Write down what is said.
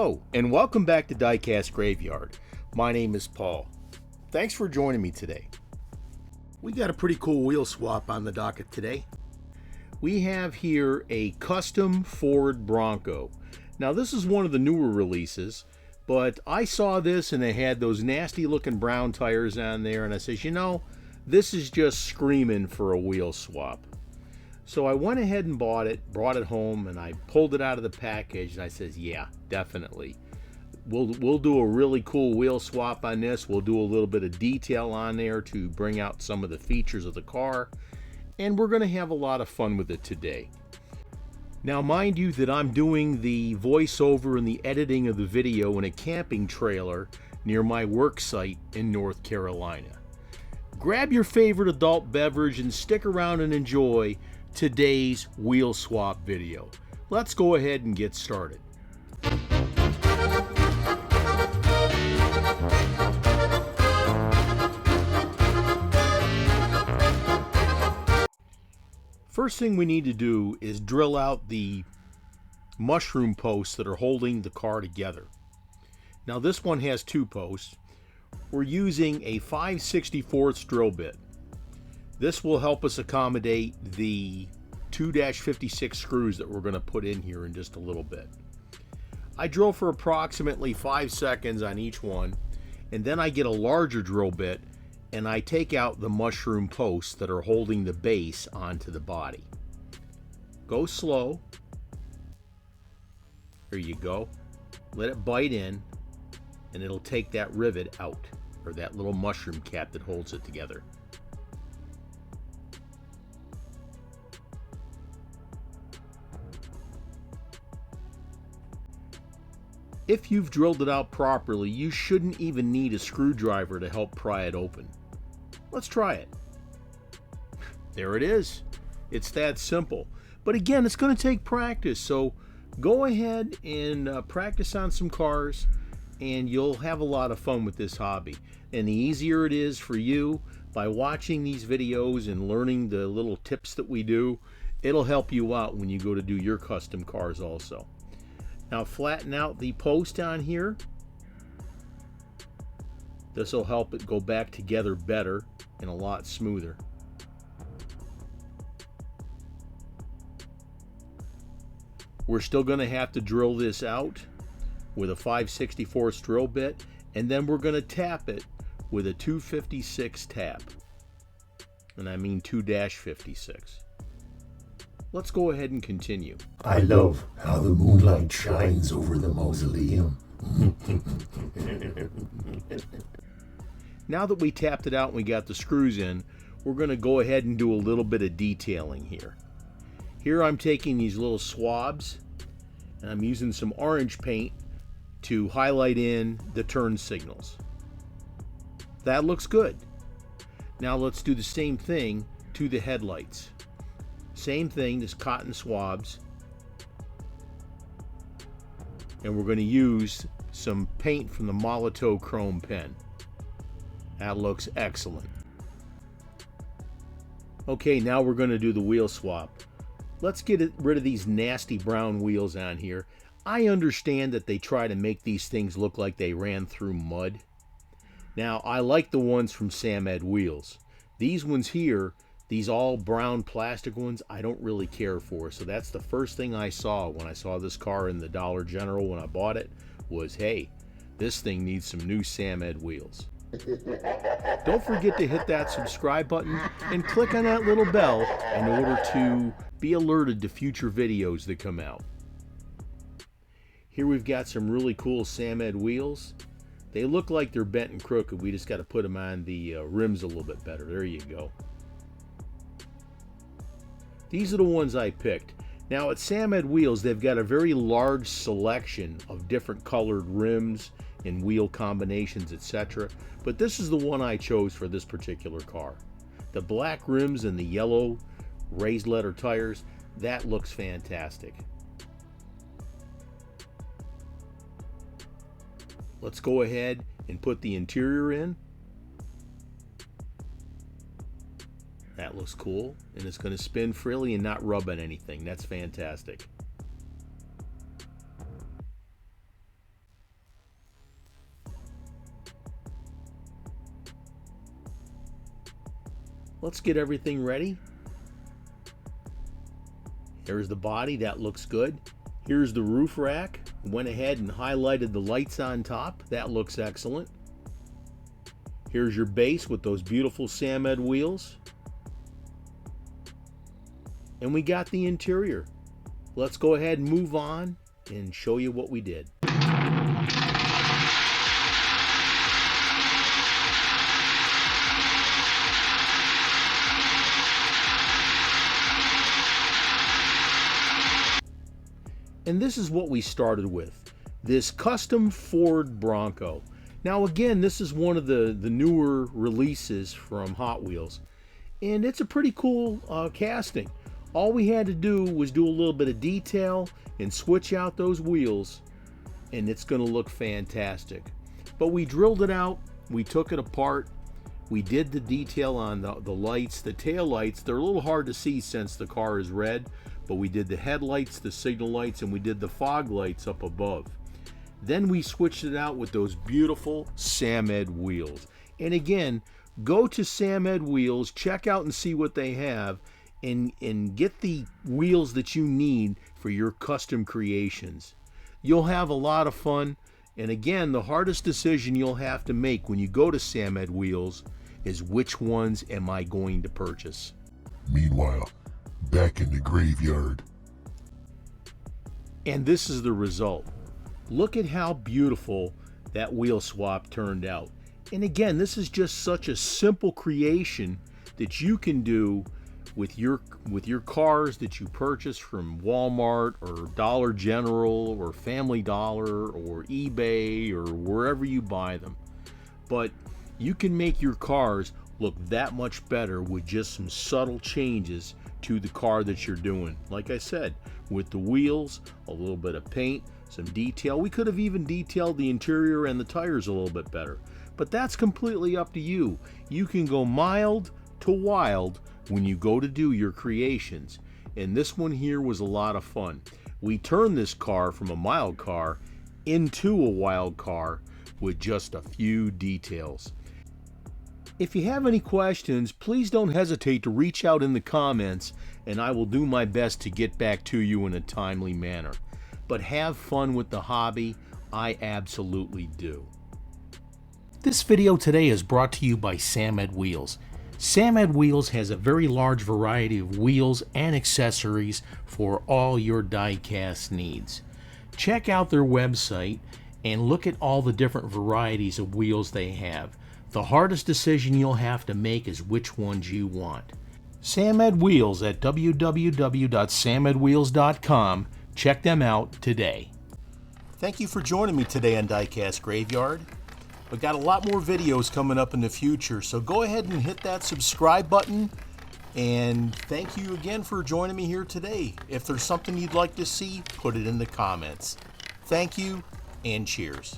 Hello, and welcome back to Diecast Graveyard. My name is Paul. Thanks for joining me today. We got a pretty cool wheel swap on the docket today. We have here a custom Ford Bronco. Now this is one of the newer releases, but I saw this and they had those nasty looking brown tires on there, and I says, you know, this is just screaming for a wheel swap. So I went ahead and bought it, brought it home, and I pulled it out of the package, and I says, yeah, definitely. We'll do a really cool wheel swap on this. We'll do a little bit of detail on there to bring out some of the features of the car, and we're going to have a lot of fun with it today. Now, mind you that I'm doing the voiceover and the editing of the video in a camping trailer near my work site in North Carolina. Grab your favorite adult beverage and stick around and enjoy today's wheel swap video. Let's go ahead and get started. First thing we need to do is drill out the mushroom posts that are holding the car together. Now this one has two posts. We're using a 5/64 drill bit. This will help us accommodate the 2-56 screws that we're going to put in here in just a little bit. I drill for approximately 5 seconds on each one, and then I get a larger drill bit and I take out the mushroom posts that are holding the base onto the body. Go slow. There you go. Let it bite in and it'll take that rivet out, or that little mushroom cap that holds it together. If you've drilled it out properly, you shouldn't even need a screwdriver to help pry it open. Let's try it. There it is. It's that simple. But again, it's going to take practice, so go ahead and practice on some cars, and you'll have a lot of fun with this hobby. And the easier it is for you, by watching these videos and learning the little tips that we do, it'll help you out when you go to do your custom cars also. Now flatten out the post on here. This will help it go back together better and a lot smoother. We're still going to have to drill this out with a 5/64 drill bit, and then we're going to tap it with a 256 tap. And I mean 2-56. Let's go ahead and continue. I love how the moonlight shines over the mausoleum. Now that we tapped it out and we got the screws in, we're going to go ahead and do a little bit of detailing here. Here I'm taking these little swabs and I'm using some orange paint to highlight in the turn signals. That looks good. Now let's do the same thing to the headlights. Same thing, this cotton swabs, and we're going to use some paint from the Molotow chrome pen. That looks excellent. Okay, now we're going to do the wheel swap. Let's get rid of these nasty brown wheels on here. I understand that they try to make these things look like they ran through mud. Now, I like the ones from Sam Ed Wheels. These ones here, these all brown plastic ones, I don't really care for. So that's the first thing I saw when I saw this car in the Dollar General when I bought it, was, hey, this thing needs some new Sam Ed wheels. Don't forget to hit that subscribe button and click on that little bell in order to be alerted to future videos that come out. Here we've got some really cool Sam Ed wheels. They look like they're bent and crooked. We just got to put them on the rims a little bit better. There you go. These are the ones I picked. Now at Sam Ed Wheels, they've got a very large selection of different colored rims and wheel combinations, etc. But this is the one I chose for this particular car. The black rims and the yellow raised letter tires, that looks fantastic. Let's go ahead and put the interior in. That looks cool, and it's going to spin freely and not rub on anything. That's fantastic. let's get everything ready. There's the body, that looks good. Here's the roof rack. Went ahead and highlighted the lights on top. That looks excellent. Here's your base with those beautiful Samed wheels. And we got the interior. Let's go ahead and move on and show you what we did. And this is what we started with, this custom Ford Bronco. Now again, this is one of the newer releases from Hot Wheels, and it's a pretty cool casting. All we had to do was do a little bit of detail and switch out those wheels, and it's going to look fantastic. But we drilled it out, we took it apart, we did the detail on the lights, the tail lights. They're a little hard to see since the car is red, but we did the headlights, the signal lights, and we did the fog lights up above. Then we switched it out with those beautiful Samed wheels. And again, go to Samed Wheels, check out and see what they have, and get the wheels that you need for your custom creations. You'll have a lot of fun. And again, the hardest decision you'll have to make when you go to Samed Wheels is which ones am I going to purchase. Meanwhile, back in the graveyard. And this is the result. Look at how beautiful that wheel swap turned out. And again, this is just such a simple creation that you can do with your cars that you purchase from Walmart or Dollar General or Family Dollar or eBay or wherever you buy them. But you can make your cars look that much better with just some subtle changes to the car that you're doing. Like I said, with the wheels, a little bit of paint, some detail. We could have even detailed the interior and the tires a little bit better. But that's completely up to you. You can go mild to wild when you go to do your creations. And this one here was a lot of fun. We turned this car from a mild car into a wild car with just a few details. If you have any questions, please don't hesitate to reach out in the comments, and I will do my best to get back to you in a timely manner. But have fun with the hobby. I absolutely do. This video today is brought to you by Samed Wheels. Samed Wheels has a very large variety of wheels and accessories for all your die-cast needs. Check out their website and look at all the different varieties of wheels they have. The hardest decision you'll have to make is which ones you want. Samed Wheels at www.samedwheels.com. Check them out today. Thank you for joining me today on Diecast Graveyard. We've got a lot more videos coming up in the future, so go ahead and hit that subscribe button. And thank you again for joining me here today. If there's something you'd like to see, put it in the comments. Thank you, and cheers.